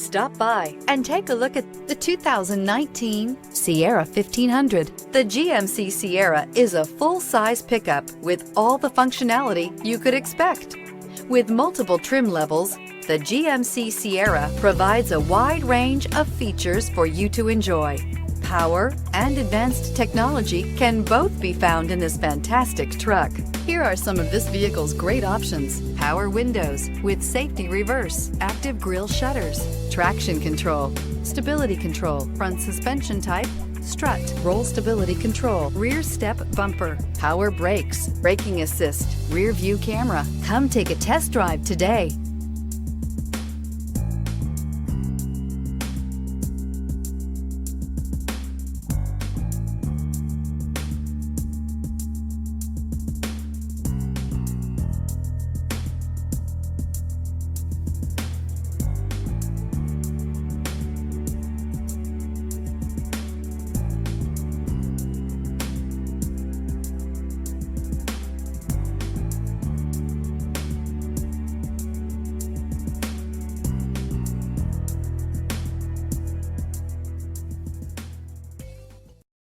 Stop by and take a look at the 2019 Sierra 1500. The GMC Sierra is a full-size pickup with all the functionality you could expect. With multiple trim levels, the GMC Sierra provides a wide range of features for you to enjoy. Power and advanced technology can both be found in this fantastic truck. Here are some of this vehicle's great options: power windows with safety reverse, active grille shutters, traction control, stability control, front suspension type, strut, roll stability control, rear step bumper, power brakes, braking assist, rear view camera. Come take a test drive today.